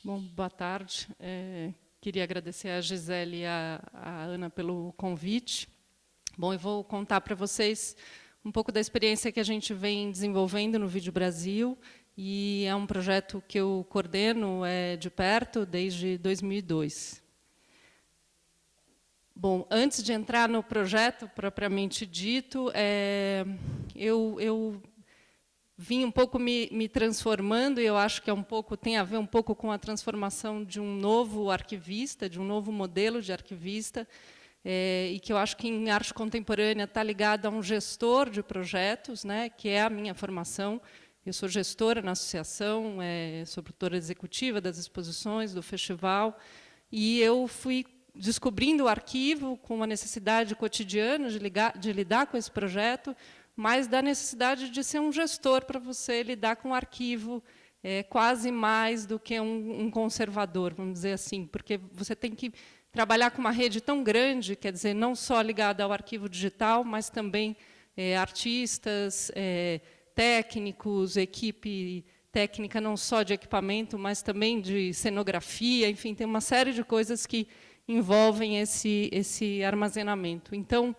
Bom, boa tarde. Queria agradecer a Gisele e a Ana pelo convite. Bom, eu vou contar para vocês um pouco da experiência que a gente vem desenvolvendo no Vídeo Brasil, e é um projeto que eu coordeno de perto desde 2002. Bom, antes de entrar no projeto propriamente dito, eu vim um pouco me transformando, e eu acho que tem a ver um pouco com a transformação de um novo arquivista, de um novo modelo de arquivista, e que eu acho que em arte contemporânea está ligado a um gestor de projetos, né, que é a minha formação. Eu sou gestora na associação, sou produtora executiva das exposições, do festival, e eu fui descobrindo o arquivo com uma necessidade cotidiana de lidar com esse projeto, mas da necessidade de ser um gestor para você lidar com o arquivo, quase mais do que um conservador, vamos dizer assim, porque você tem que trabalhar com uma rede tão grande, quer dizer, não só ligada ao arquivo digital, mas também artistas, técnicos, equipe técnica não só de equipamento, mas também de cenografia, enfim, tem uma série de coisas que envolvem esse armazenamento. Então,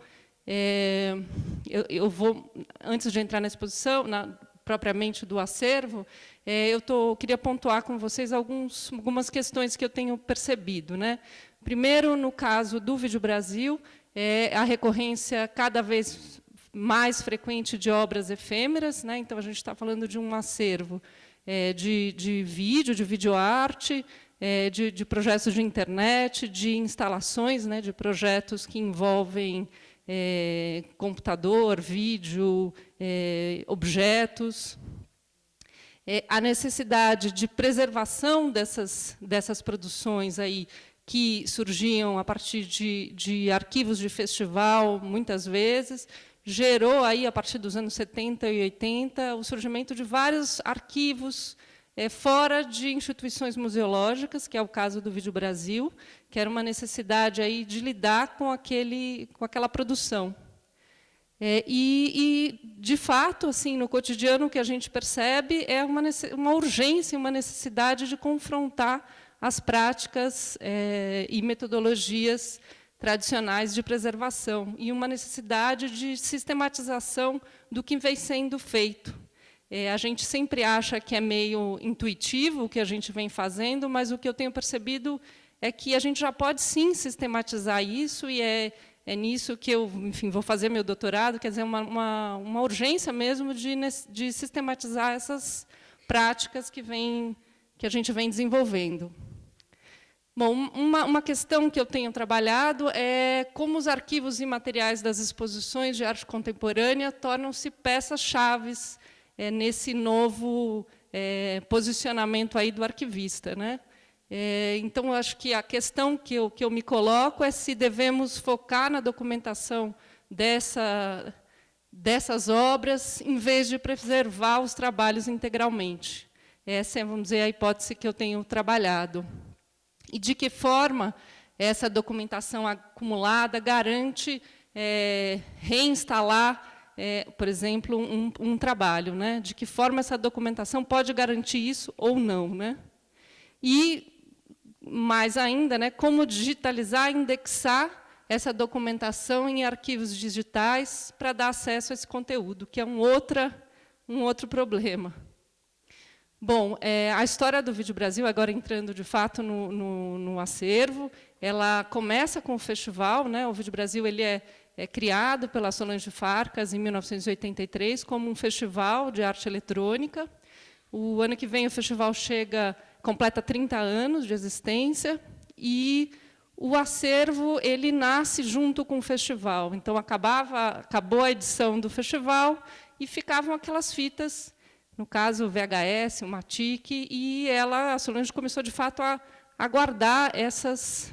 eu vou, antes de entrar na exposição, propriamente do acervo, queria pontuar com vocês algumas questões que eu tenho percebido, né? Primeiro, no caso do Vídeo Brasil, a recorrência cada vez mais frequente de obras efêmeras, né? Então, a gente está falando de um acervo de vídeo, de videoarte, de projetos de internet, de instalações, né? De projetos que envolvem computador, vídeo, objetos. A necessidade de preservação dessas produções aí, que surgiam a partir de arquivos de festival, muitas vezes, gerou, aí, a partir dos anos 70 e 80, o surgimento de vários arquivos fora de instituições museológicas, que é o caso do Vídeo Brasil, que era uma necessidade aí de lidar com aquela produção. De fato, assim, no cotidiano, o que a gente percebe é uma urgência, uma necessidade de confrontar as práticas e metodologias tradicionais de preservação, e uma necessidade de sistematização do que vem sendo feito. A gente sempre acha que é meio intuitivo o que a gente vem fazendo, mas o que eu tenho percebido é que a gente já pode, sim, sistematizar isso, e é nisso que eu, enfim, vou fazer meu doutorado, quer dizer, uma urgência mesmo de sistematizar essas práticas que a gente vem desenvolvendo. Bom, uma questão que eu tenho trabalhado é como os arquivos e materiais das exposições de arte contemporânea tornam-se peças-chaves nesse novo posicionamento aí do arquivista, né? Então, eu acho que a questão que eu me coloco é se devemos focar na documentação dessas obras, em vez de preservar os trabalhos integralmente. Essa é, vamos dizer, a hipótese que eu tenho trabalhado. E de que forma essa documentação acumulada garante reinstalar, por exemplo, um trabalho, né? De que forma essa documentação pode garantir isso ou não, né? E, mais ainda, né, como digitalizar, indexar essa documentação em arquivos digitais para dar acesso a esse conteúdo, que é um outro problema. Bom, a história do Vídeo Brasil, agora entrando de fato no acervo, ela começa com o festival, né? O Vídeo Brasil ele é criado pela Solange Farcas em 1983 como um festival de arte eletrônica. O ano que vem o festival completa 30 anos de existência, e o acervo ele nasce junto com o festival. Então, acabou a edição do festival e ficavam aquelas fitas, no caso, o VHS, o Matic, e a Solange começou, de fato, a guardar esses,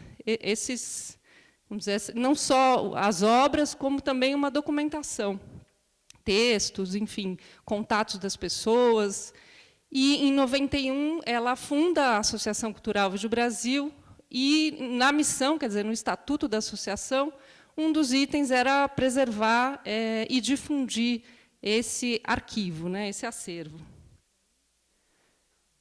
vamos dizer, não só as obras, como também uma documentação, textos, enfim, contatos das pessoas. E, em 91, ela funda a Associação Cultural Vídeo Brasil, e, na missão, quer dizer, no estatuto da associação, um dos itens era preservar e difundir esse arquivo, né, esse acervo.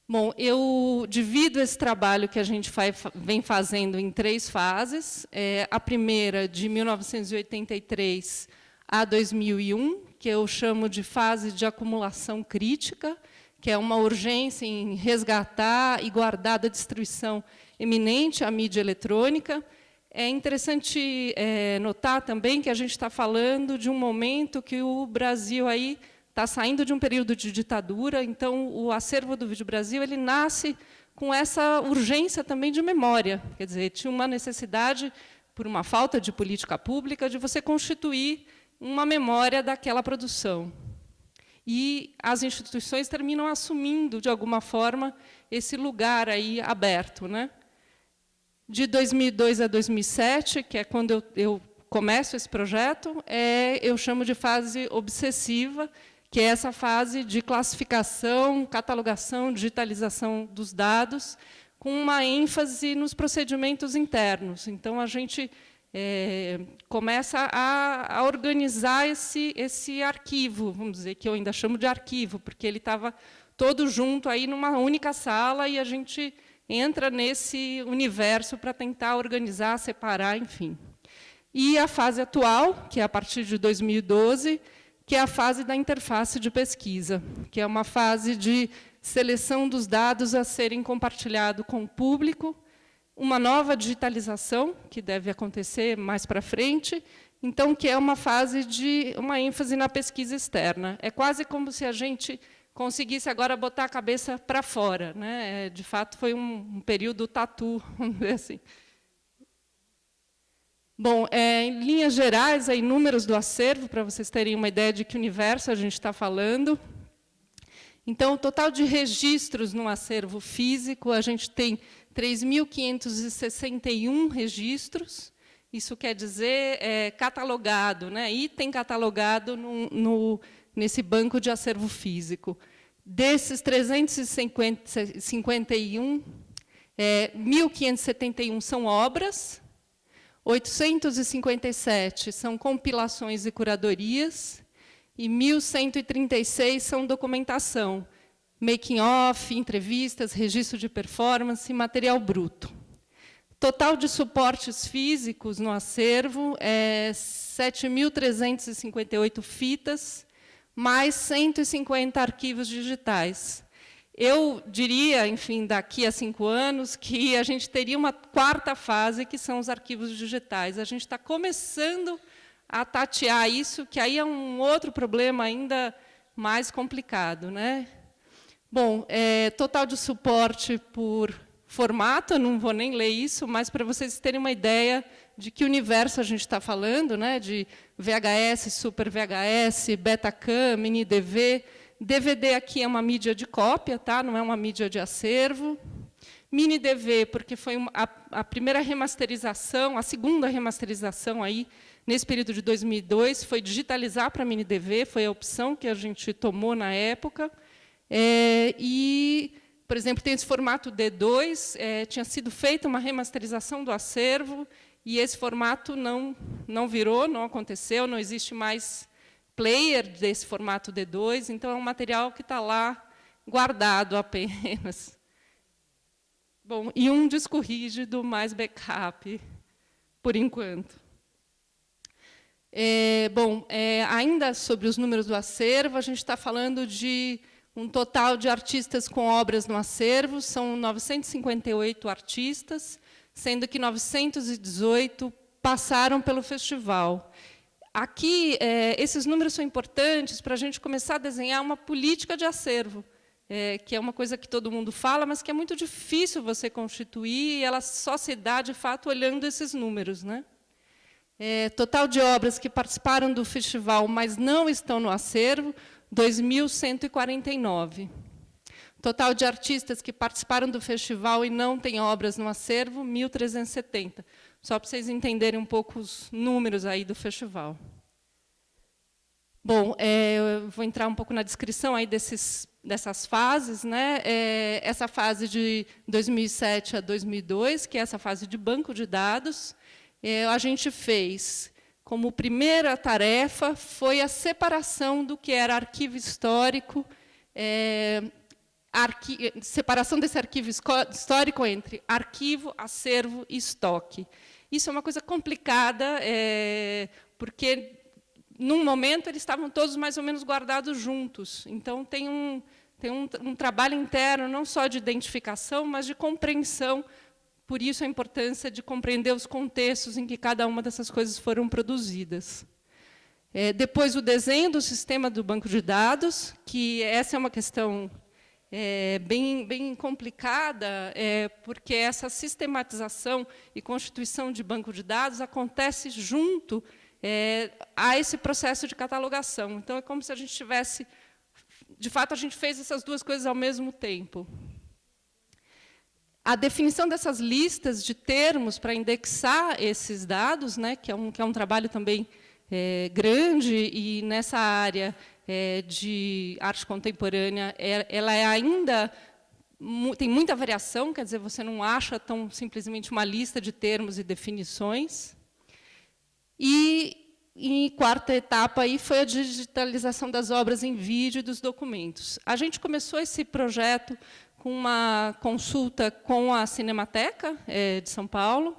Bom, eu divido esse trabalho que a gente vem fazendo em 3 fases. A primeira, de 1983 a 2001, que eu chamo de fase de acumulação crítica, que é uma urgência em resgatar e guardar da destruição iminente a mídia eletrônica. É interessante notar também que a gente está falando de um momento que o Brasil aí está saindo de um período de ditadura, então o acervo do Vídeo Brasil ele nasce com essa urgência também de memória. Quer dizer, tinha uma necessidade, por uma falta de política pública, de você constituir uma memória daquela produção. E as instituições terminam assumindo, de alguma forma, esse lugar aí aberto, né? De 2002 a 2007, que é quando eu começo esse projeto, eu chamo de fase obsessiva, que é essa fase de classificação, catalogação, digitalização dos dados, com uma ênfase nos procedimentos internos. Então, a gente começa a organizar esse arquivo, vamos dizer, que eu ainda chamo de arquivo, porque ele estava todo junto aí numa única sala e a gente entra nesse universo para tentar organizar, separar, enfim. E a fase atual, que é a partir de 2012, que é a fase da interface de pesquisa, que é uma fase de seleção dos dados a serem compartilhados com o público, uma nova digitalização, que deve acontecer mais para frente, então, que é uma fase de uma ênfase na pesquisa externa. É quase como se a gente conseguisse agora botar a cabeça para fora, né? De fato, foi um período tatu, vamos dizer assim. Bom, em linhas gerais, aí, números do acervo, para vocês terem uma ideia de que universo a gente está falando. Então, o total de registros no acervo físico, a gente tem 3.561 registros, isso quer dizer catalogado, né? Item catalogado nesse banco de acervo físico. Desses 351, 1.571 são obras, 857 são compilações e curadorias, e 1.136 são documentação, making-off, entrevistas, registro de performance e material bruto. Total de suportes físicos no acervo é 7.358 fitas, mais 150 arquivos digitais. Eu diria, enfim, daqui a 5 anos, que a gente teria uma 4ª fase, que são os arquivos digitais. A gente está começando a tatear isso, que aí é um outro problema ainda mais complicado, né? Bom, total de suporte por formato, eu não vou nem ler isso, mas para vocês terem uma ideia de que universo a gente está falando, né? De VHS, Super VHS, Betacam, Mini DV. DVD aqui é uma mídia de cópia, tá? Não é uma mídia de acervo. Mini DV, porque foi a primeira remasterização, a segunda remasterização aí, nesse período de 2002, foi digitalizar para Mini DV, foi a opção que a gente tomou na época. E, por exemplo, tem esse formato D2, tinha sido feita uma remasterização do acervo, e esse formato não virou, não aconteceu, não existe mais player desse formato D2, então é um material que está lá guardado apenas. Bom, e um disco rígido mais backup, por enquanto. Ainda sobre os números do acervo, a gente está falando de um total de artistas com obras no acervo, são 958 artistas, sendo que 918 passaram pelo festival. Aqui, esses números são importantes para a gente começar a desenhar uma política de acervo, que é uma coisa que todo mundo fala, mas que é muito difícil você constituir, e ela só se dá, de fato, olhando esses números, né? Total de obras que participaram do festival, mas não estão no acervo, 2.149. Total de artistas que participaram do festival e não têm obras no acervo, 1.370. Só para vocês entenderem um pouco os números aí do festival. Bom, eu vou entrar um pouco na descrição aí dessas fases, né? Essa fase de 2007 a 2002, que é essa fase de banco de dados, a gente fez como primeira tarefa foi a separação do que era arquivo histórico, separação desse arquivo histórico entre arquivo, acervo e estoque. Isso é uma coisa complicada, porque, num momento, eles estavam todos mais ou menos guardados juntos. Então, tem um trabalho interno, não só de identificação, mas de compreensão. Por isso, a importância de compreender os contextos em que cada uma dessas coisas foram produzidas. Depois, o desenho do sistema do banco de dados, que essa é uma questão bem complicada, porque essa sistematização e constituição de banco de dados acontece junto a esse processo de catalogação. Então, é como se a gente tivesse... De fato, a gente fez essas duas coisas ao mesmo tempo. A definição dessas listas de termos para indexar esses dados, né, que é um trabalho também grande, e nessa área de arte contemporânea, ela ainda tem muita variação, quer dizer, você não acha tão simplesmente uma lista de termos e definições. E quarta etapa aí foi a digitalização das obras em vídeo e dos documentos. A gente começou esse projeto com uma consulta com a Cinemateca de São Paulo,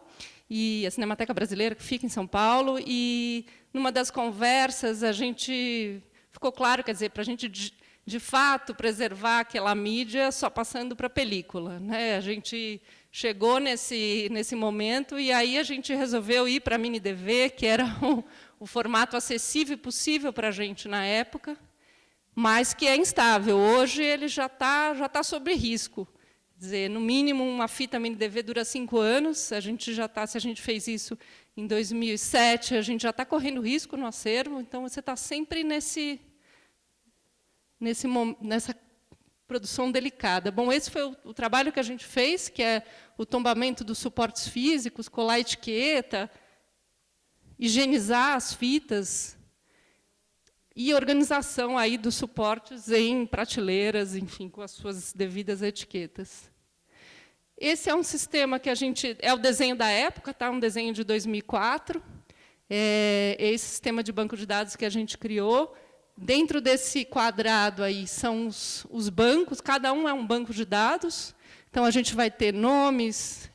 e a Cinemateca Brasileira, que fica em São Paulo, e, numa das conversas, a gente ficou claro, quer dizer, para a gente, de fato, preservar aquela mídia só passando para a película, né? A gente chegou nesse momento, e aí a gente resolveu ir para a mini DV, que era o formato acessível e possível para a gente na época, mas que é instável. Hoje ele já tá sob risco. Quer dizer, no mínimo, uma fita mini DV dura 5 anos. A gente já está, se a gente fez isso em 2007, a gente já está correndo risco no acervo. Então, você está sempre nessa produção delicada. Bom, esse foi o trabalho que a gente fez, que é o tombamento dos suportes físicos, colar etiqueta, higienizar as fitas e organização aí dos suportes em prateleiras, enfim, com as suas devidas etiquetas. Esse é um sistema que a gente... É o desenho da época, tá? Um desenho de 2004. Esse sistema de banco de dados que a gente criou. Dentro desse quadrado aí são os bancos, cada um é um banco de dados. Então, a gente vai ter nomes,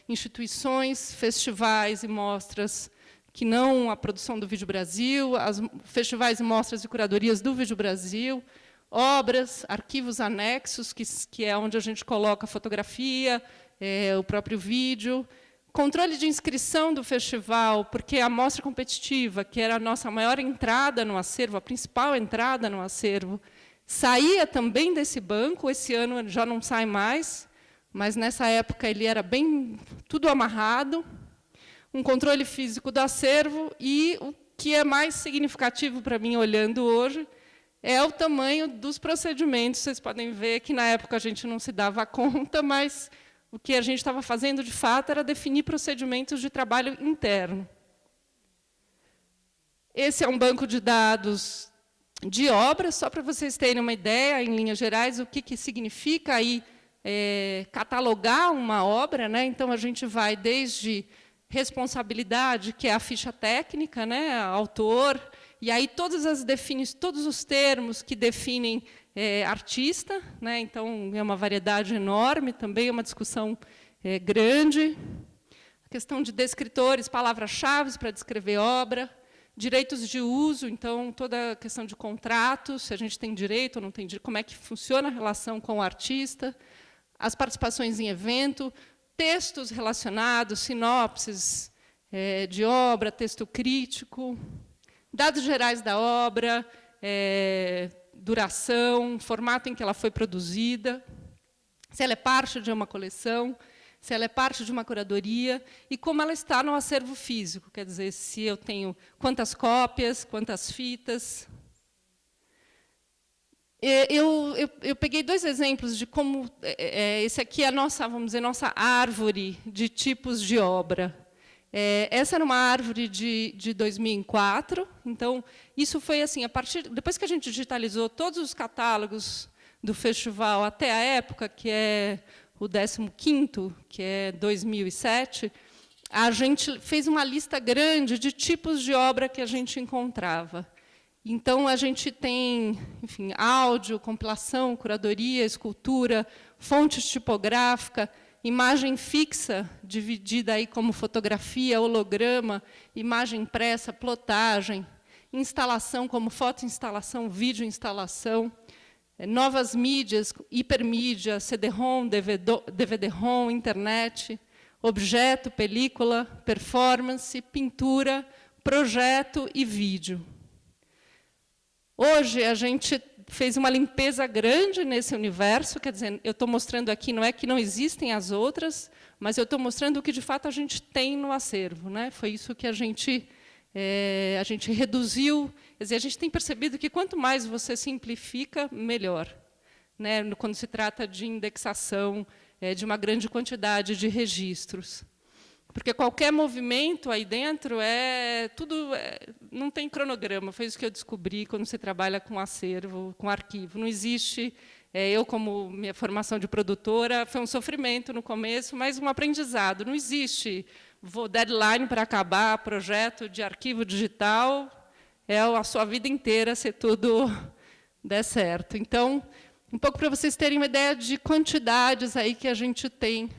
instituições, festivais e mostras que não a produção do Vídeo Brasil, festivais e mostras e curadorias do Vídeo Brasil, obras, arquivos anexos, que é onde a gente coloca a fotografia, o próprio vídeo, controle de inscrição do festival, porque a mostra competitiva, que era a nossa maior entrada no acervo, a principal entrada no acervo, saía também desse banco. Esse ano já não sai mais, mas nessa época ele era bem tudo amarrado. Um controle físico do acervo, e o que é mais significativo para mim, olhando hoje, é o tamanho dos procedimentos. Vocês podem ver que, na época, a gente não se dava conta, mas o que a gente estava fazendo, de fato, era definir procedimentos de trabalho interno. Esse é um banco de dados de obras, só para vocês terem uma ideia, em linhas gerais, o que significa aí, catalogar uma obra, né? Então, a gente vai desde responsabilidade, que é a ficha técnica, né, autor, e aí todos os termos que definem artista, né, então é uma variedade enorme, também é uma discussão grande. A questão de descritores, palavras-chave para descrever obra, direitos de uso, então toda a questão de contratos, se a gente tem direito ou não tem direito, como é que funciona a relação com o artista, as participações em evento, textos relacionados, sinopses de obra, texto crítico, dados gerais da obra, duração, formato em que ela foi produzida, se ela é parte de uma coleção, se ela é parte de uma curadoria, e como ela está no acervo físico, quer dizer, se eu tenho quantas cópias, quantas fitas. Eu peguei 2 exemplos de como esse aqui é a nossa, vamos dizer, nossa árvore de tipos de obra. Essa era uma árvore de 2004. Então, isso foi assim, depois que a gente digitalizou todos os catálogos do festival até a época, que é o 15º, que é 2007, a gente fez uma lista grande de tipos de obra que a gente encontrava. Então, a gente tem, enfim, áudio, compilação, curadoria, escultura, fonte tipográfica, imagem fixa, dividida aí como fotografia, holograma, imagem impressa, plotagem, instalação como fotoinstalação, videoinstalação, novas mídias, hipermídia, CD-ROM, DVD-ROM, internet, objeto, película, performance, pintura, projeto e vídeo. Hoje, a gente fez uma limpeza grande nesse universo, quer dizer, eu estou mostrando aqui, não é que não existem as outras, mas eu estou mostrando o que, de fato, a gente tem no acervo, né? Foi isso que a gente reduziu. Quer dizer, a gente tem percebido que, quanto mais você simplifica, melhor, né? Quando se trata de indexação de uma grande quantidade de registros. Porque qualquer movimento aí dentro não tem cronograma. Foi isso que eu descobri quando você trabalha com acervo, com arquivo. Não existe. Eu, como minha formação de produtora, foi um sofrimento no começo, mas um aprendizado. Não existe deadline para acabar projeto de arquivo digital. É a sua vida inteira se tudo der certo. Então, um pouco para vocês terem uma ideia de quantidades aí que a gente tem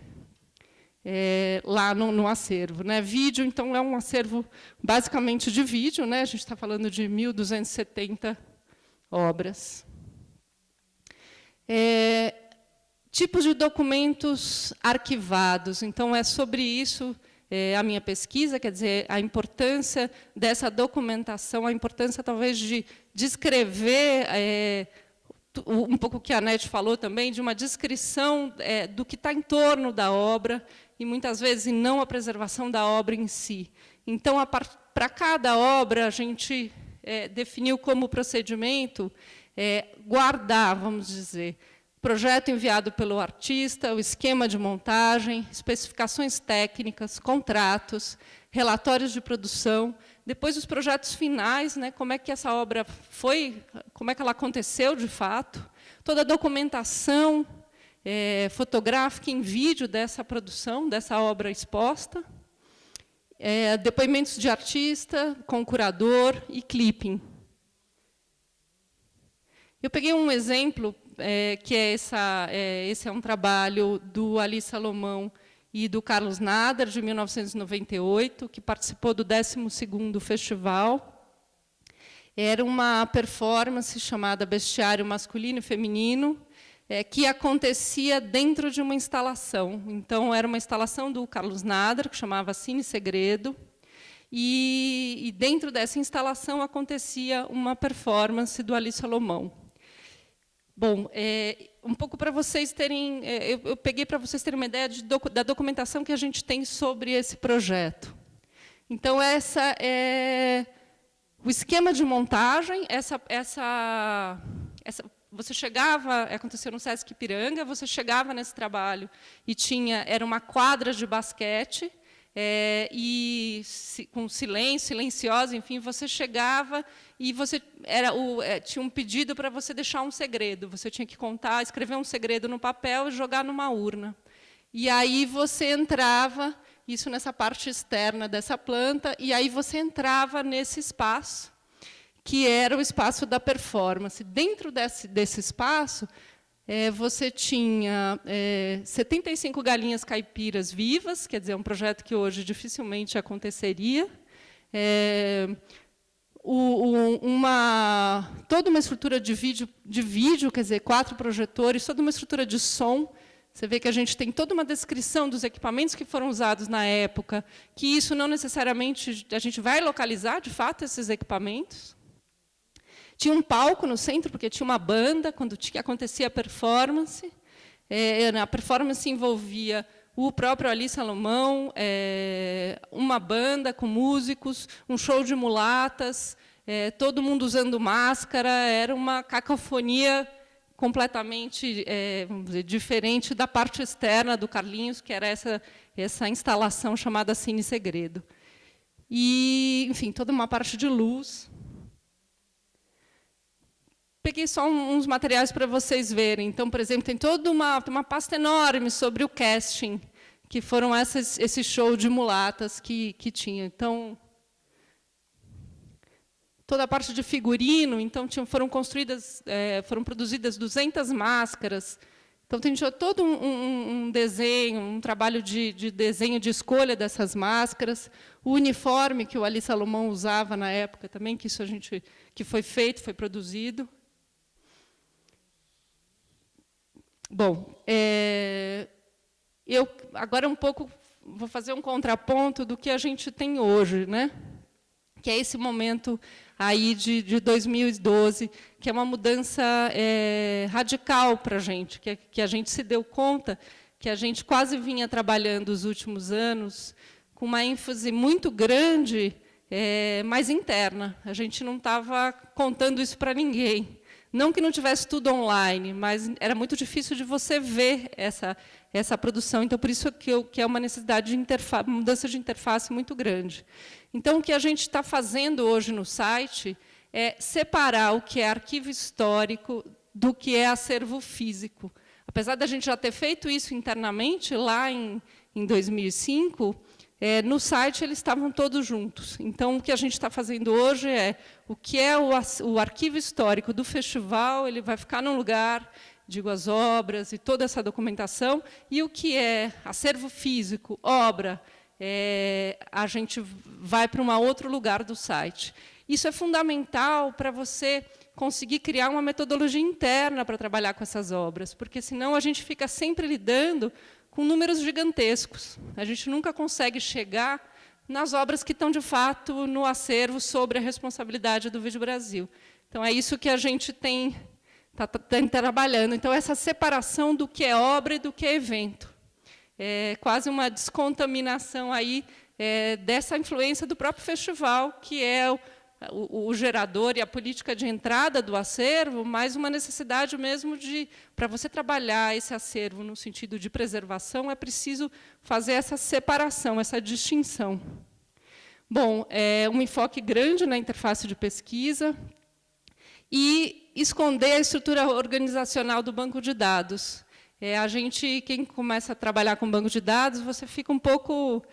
lá no acervo, né? Vídeo, então, é um acervo basicamente de vídeo, né? A gente está falando de 1.270 obras. Tipos de documentos arquivados. Então, é sobre isso a minha pesquisa, quer dizer, a importância dessa documentação, a importância, talvez, de descrever um pouco o que a Anete falou também, de uma descrição do que está em torno da obra, e, muitas vezes, não a preservação da obra em si. Então, para cada obra, a gente definiu como procedimento guardar, vamos dizer, projeto enviado pelo artista, o esquema de montagem, especificações técnicas, contratos, relatórios de produção, depois os projetos finais, né, como é que essa obra foi, como é que ela aconteceu de fato, toda a documentação fotográfica em vídeo dessa produção, dessa obra exposta, depoimentos de artista, com curador e clipping. Eu peguei um exemplo, que esse é um trabalho do Ali Salomão e do Carlos Nader, de 1998, que participou do 12º festival. Era uma performance chamada Bestiário Masculino e Feminino, que acontecia dentro de uma instalação. Então, era uma instalação do Carlos Nader, que chamava Cine Segredo, e dentro dessa instalação acontecia uma performance do Ali Salomão. Bom, um pouco para vocês terem, eu peguei para vocês terem uma ideia da documentação que a gente tem sobre esse projeto. Então, essa é o esquema de montagem. Você chegava, aconteceu no Sesc Ipiranga, você chegava nesse trabalho e era uma quadra de basquete, com silêncio, silenciosa, enfim, você chegava e tinha um pedido para você deixar um segredo. Você tinha que contar, escrever um segredo no papel e jogar numa urna. E aí você entrava, isso nessa parte externa dessa planta, e aí você entrava nesse espaço, que era o espaço da performance. Dentro desse espaço, você tinha 75 galinhas caipiras vivas, quer dizer, um projeto que hoje dificilmente aconteceria, toda uma estrutura de vídeo, quer dizer, 4 projetores, toda uma estrutura de som. Você vê que a gente tem toda uma descrição dos equipamentos que foram usados na época, que isso não necessariamente a gente vai localizar, de fato, esses equipamentos. Tinha um palco no centro, porque tinha uma banda, quando acontecia a performance. A performance envolvia o próprio Ali Salomão, uma banda com músicos, um show de mulatas, todo mundo usando máscara. Era uma cacofonia completamente vamos dizer, diferente da parte externa do Carlinhos, que era essa instalação chamada Cine Segredo. E, enfim, toda uma parte de luz. Peguei só uns materiais para vocês verem. Então, por exemplo, tem toda uma pasta enorme sobre o casting, que foram esse show de mulatas que tinha. Então, toda a parte de figurino, então foram produzidas 200 máscaras. Então, tem todo um desenho, um trabalho de desenho de escolha dessas máscaras, o uniforme que o Ali Salomão usava na época também, que foi feito, foi produzido. Bom, eu agora vou fazer um contraponto do que a gente tem hoje, né? Que é esse momento aí de 2012, que é uma mudança radical para a gente, que a gente se deu conta que a gente quase vinha trabalhando os últimos anos com uma ênfase muito grande, mais interna. A gente não estava contando isso para ninguém. Não que não tivesse tudo online, mas era muito difícil de você ver essa produção. Então, por isso que é uma necessidade de mudança de interface muito grande. Então, o que a gente está fazendo hoje no site é separar o que é arquivo histórico do que é acervo físico. Apesar da gente já ter feito isso internamente, lá em 2005, no site eles estavam todos juntos. Então, o que a gente está fazendo hoje é o que é o arquivo histórico do festival, ele vai ficar num lugar, digo, as obras e toda essa documentação, e o que é acervo físico, obra, a gente vai para um outro lugar do site. Isso é fundamental para você conseguir criar uma metodologia interna para trabalhar com essas obras, porque, senão, a gente fica sempre lidando com números gigantescos. A gente nunca consegue chegar nas obras que estão, de fato, no acervo sobre a responsabilidade do Vídeo Brasil. Então, é isso que a gente está trabalhando. Então, essa separação do que é obra e do que é evento. É quase uma descontaminação aí, dessa influência do próprio festival, que é o gerador e a política de entrada do acervo, mas uma necessidade mesmo para você trabalhar esse acervo no sentido de preservação, é preciso fazer essa separação, essa distinção. Bom, um enfoque grande na interface de pesquisa e esconder a estrutura organizacional do banco de dados. Quem começa a trabalhar com banco de dados, você fica um pouco,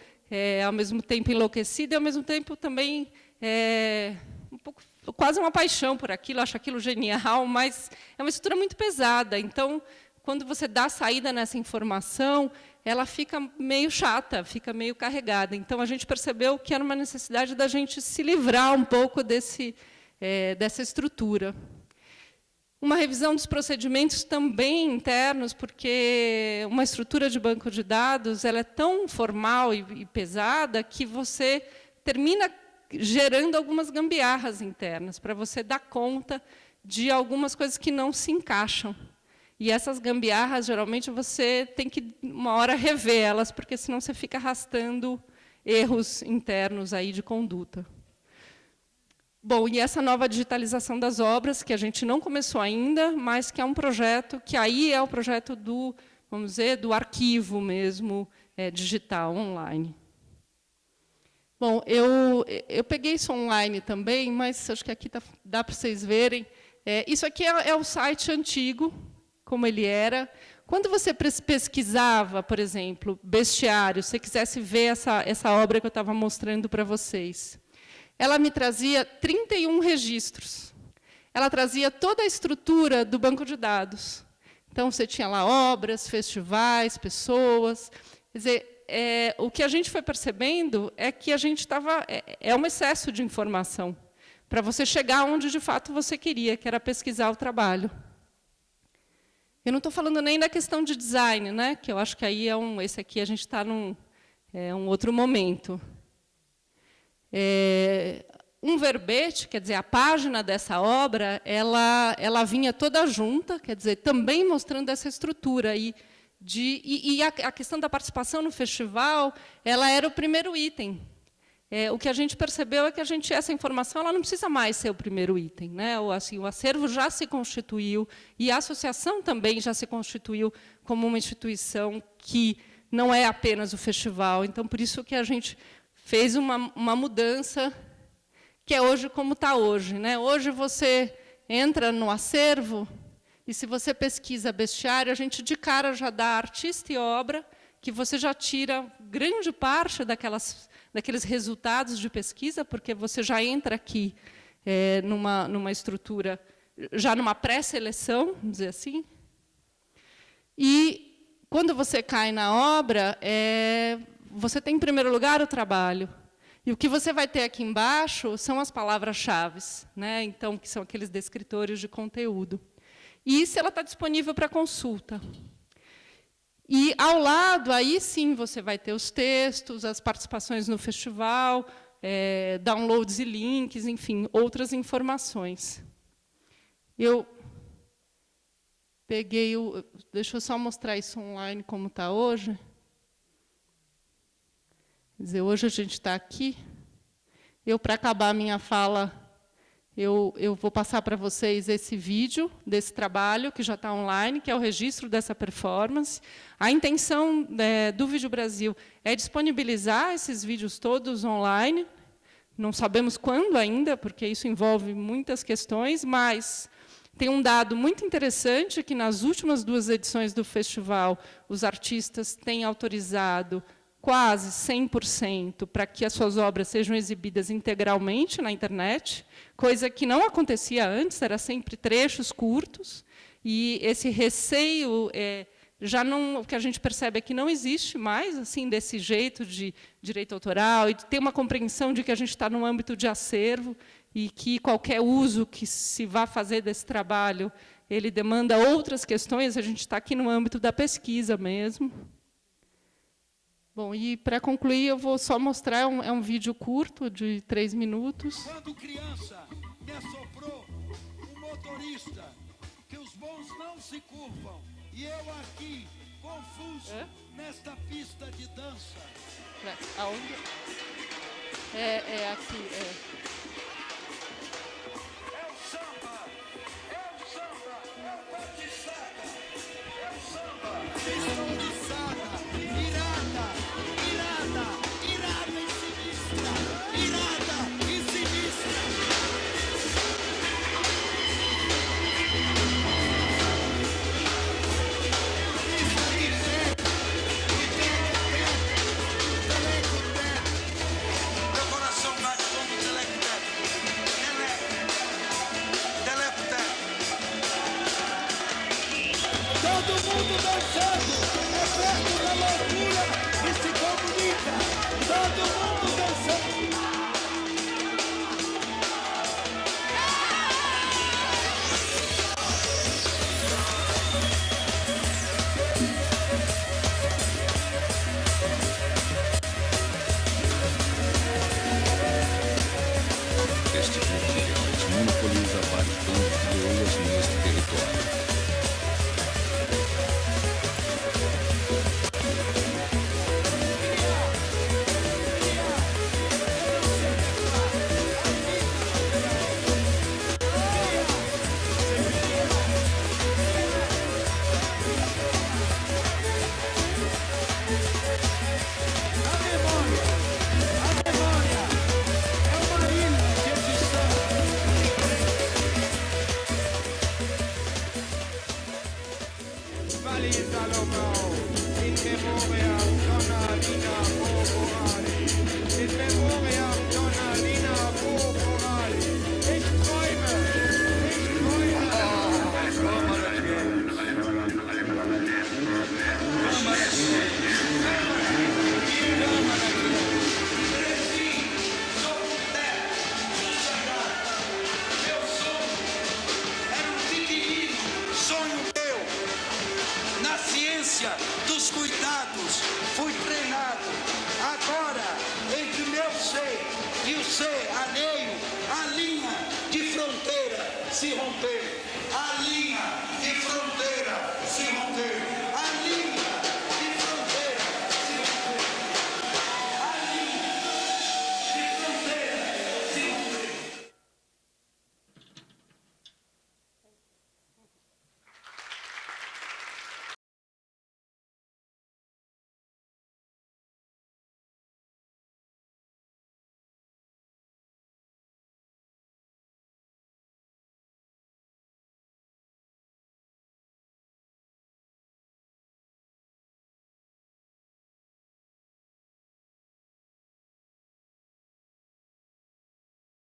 ao mesmo tempo, enlouquecido e, ao mesmo tempo, também quase uma paixão por aquilo, acho aquilo genial, mas é uma estrutura muito pesada. Então, quando você dá saída nessa informação, ela fica meio chata, fica meio carregada. Então, a gente percebeu que era uma necessidade da gente se livrar um pouco dessa estrutura. Uma revisão dos procedimentos também internos, porque uma estrutura de banco de dados ela é tão formal e pesada que você termina gerando algumas gambiarras internas, para você dar conta de algumas coisas que não se encaixam. E essas gambiarras, geralmente, você tem que, uma hora, rever elas, porque, senão, você fica arrastando erros internos aí de conduta. Bom, e essa nova digitalização das obras, que a gente não começou ainda, mas que é um projeto, que aí é o projeto vamos dizer, do arquivo mesmo, digital, online. Bom, eu peguei isso online também, mas acho que aqui dá para vocês verem. Isso aqui é o site antigo, como ele era. Quando você pesquisava, por exemplo, bestiário, se você quisesse ver essa obra que eu estava mostrando para vocês, ela me trazia 31 registros. Ela trazia toda a estrutura do banco de dados. Então, você tinha lá obras, festivais, pessoas. Quer dizer, o que a gente foi percebendo é que a gente estava... É um excesso de informação para você chegar onde, de fato, você queria, que era pesquisar o trabalho. Eu não estou falando nem da questão de design, né, que eu acho que aí esse aqui a gente está num outro momento. Um verbete, quer dizer, a página dessa obra, ela vinha toda junta, quer dizer, também mostrando essa estrutura. E a questão da participação no festival, ela era o primeiro item. O que a gente percebeu é que essa informação ela não precisa mais ser o primeiro item, né? O acervo já se constituiu, e a associação também já se constituiu como uma instituição que não é apenas o festival. Então, por isso que a gente fez uma mudança, que é hoje como está hoje, né? Hoje você entra no acervo, e se você pesquisa bestiário, a gente de cara já dá artista e obra, que você já tira grande parte daqueles resultados de pesquisa, porque você já entra aqui numa estrutura, já numa pré-seleção, vamos dizer assim. E, quando você cai na obra, você tem, em primeiro lugar, o trabalho. E o que você vai ter aqui embaixo são as palavras-chave, né? Então, que são aqueles descritores de conteúdo. E se ela está disponível para consulta. E, ao lado, aí sim, você vai ter os textos, as participações no festival, downloads e links, enfim, outras informações. Eu peguei o... Deixa eu só mostrar isso online como está hoje. Quer dizer, hoje a gente está aqui. Para acabar a minha fala, eu vou passar para vocês esse vídeo desse trabalho, que já está online, que é o registro dessa performance. A intenção do Vídeo Brasil é disponibilizar esses vídeos todos online. Não sabemos quando ainda, porque isso envolve muitas questões, mas tem um dado muito interessante, que nas últimas 2 edições do festival, os artistas têm autorizado quase 100% para que as suas obras sejam exibidas integralmente na internet, coisa que não acontecia antes, era sempre trechos curtos, e esse receio, já não, o que a gente percebe é que não existe mais assim desse jeito de direito autoral, e de ter uma compreensão de que a gente está no âmbito de acervo, e que qualquer uso que se vá fazer desse trabalho, ele demanda outras questões, a gente está aqui no âmbito da pesquisa mesmo. Bom, e para concluir, eu vou só mostrar, um vídeo curto, de 3 minutos. Quando criança, me assoprou um motorista, que os bons não se curvam, e eu aqui, confuso, nesta pista de dança. Aonde? Aqui, É o samba, é o batiçada, é o samba. Estou irada e sinistra, irada e sinistra. Meu coração bate como telectec, telectec. Todo mundo dançando, é perto da loucura e se comunica. Todo mundo dançando. Este grupo de heróis monopoliza vários pontos de leoas neste território. Valida lo mau, in che muove a zona di Napoli.